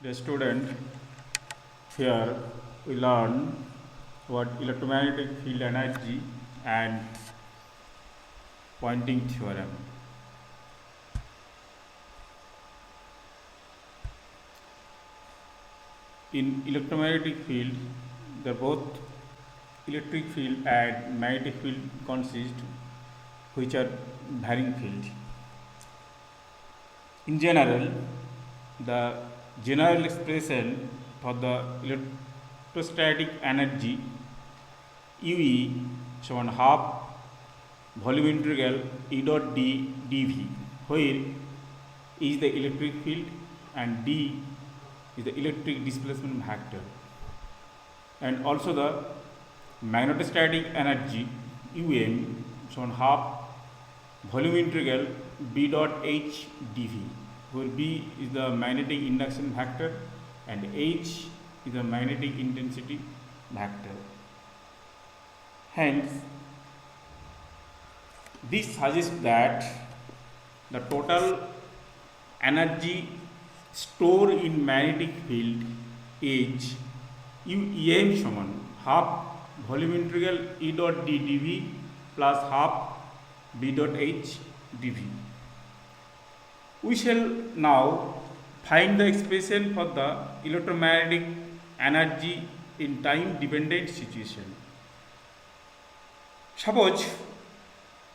The student, here we learn what electromagnetic field energy and Poynting theorem. In electromagnetic field, the both electric field and magnetic field consist, which are varying field. In general, the general expression for the electrostatic energy UE = half volume integral E dot d dV, where E is the electric field and d is the electric displacement vector, and also the magnetostatic energy UM = half volume integral B dot H dV, where B is the magnetic induction vector and H is the magnetic intensity vector. Hence, this suggests that the total energy stored in magnetic field is UEM = half volume integral E dot d dV plus half B dot H dV. We shall now find the expression for the electromagnetic energy in time dependent situation. Suppose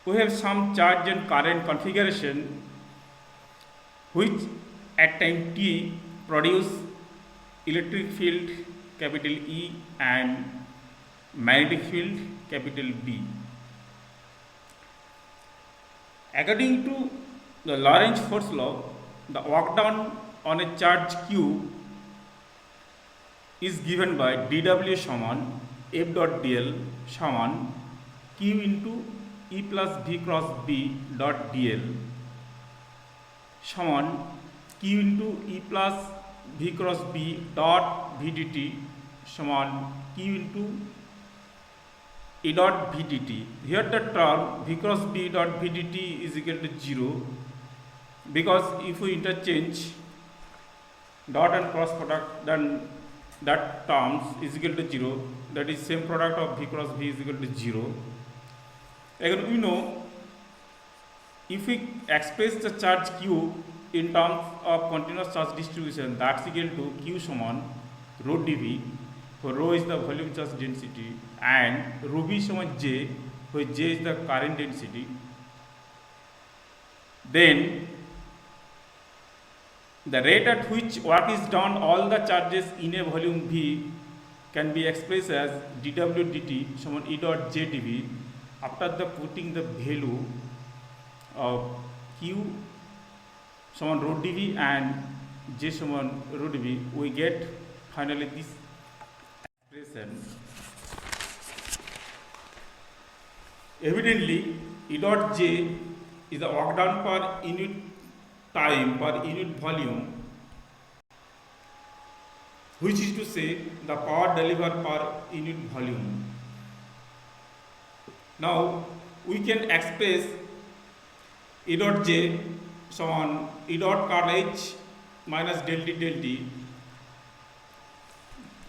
we have some charge and current configuration which at time t produce electric field capital E and magnetic field capital B. According to the Lorentz force law, the work done on a charge q is given by dW = F dot dl = q into E plus V cross B dot dl = q into E plus V cross B dot V dt = q into E dot V dt. Here the term V cross B dot V dt is equal to 0, because if we interchange dot and cross product, then that terms is equal to 0, that is same product of V cross V is equal to 0. Again, we know if we express the charge q in terms of continuous charge distribution, that's equal to q = rho dV, where rho is the volume charge density, and rho v = J, where J is the current density. Then the rate at which work is done all the charges in a volume V can be expressed as dW dt = E dot J dV. After the putting the value of q = rho dV and J = rho dV, we get finally this expression. Evidently, E dot J is the work done per unit time per unit volume, which is to say the power delivered per unit volume. Now we can express E dot J = E dot curl H minus del T del T,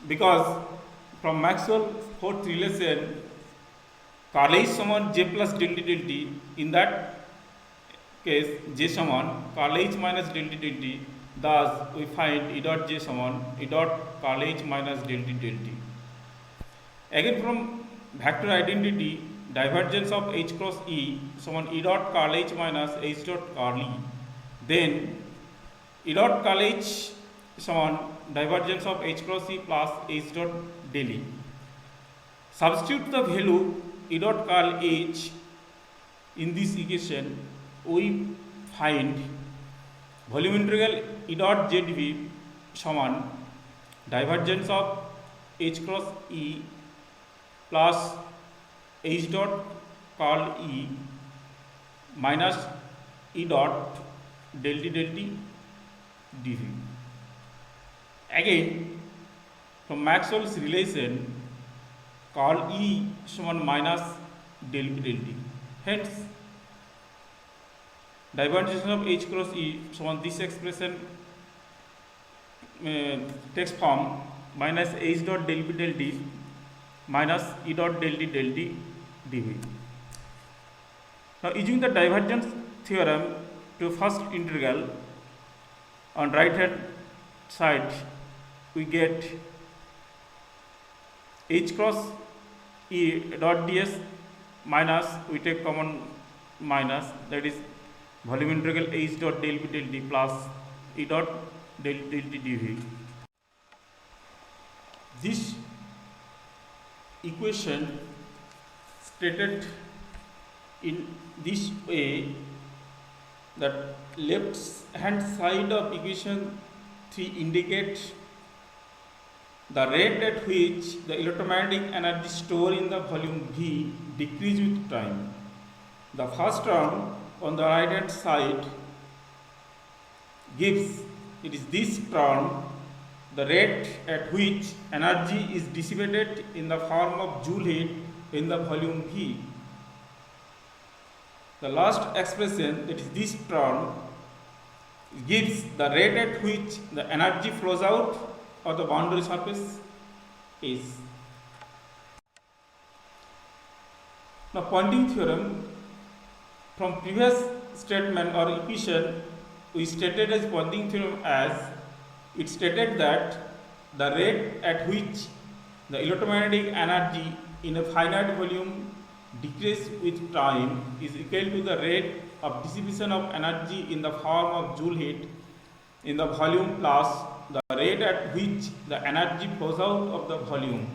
because from Maxwell's fourth relation curl H = J plus del T del T, in that case J = curl H minus del T del T, thus we find E dot J = E dot curl H minus del T del T. Again, from vector identity, divergence of H cross E = E dot curl H minus H dot curl E. Then E dot curl H = divergence of H cross E plus H dot del E. Substitute the value E dot curl H in this equation, we find volume integral E dot J dV = divergence of H cross E plus H dot curl E minus E dot del T del T dV. Again, from Maxwell's relation, curl E = minus del P del T. Hence, divergence of H cross E = this expression takes form minus h dot del p del t minus e dot del t dv. Now using the divergence theorem to first integral, on right hand side we get h cross e dot ds minus, we take common minus, that is volume integral h dot del p del t plus e dot del t dv. This equation stated in this way, that left hand side of equation 3 indicates the rate at which the electromagnetic energy stored in the volume V decreases with time. The first term on the right hand side gives, it is this term, the rate at which energy is dissipated in the form of joule heat in the volume V. The last expression, that is this term, gives the rate at which the energy flows out of the boundary surface is. Now Poynting theorem, from previous statement or equation we stated as Poynting theorem as, it stated that the rate at which the electromagnetic energy in a finite volume decreases with time is equal to the rate of dissipation of energy in the form of joule heat in the volume plus the rate at which the energy flows out of the volume.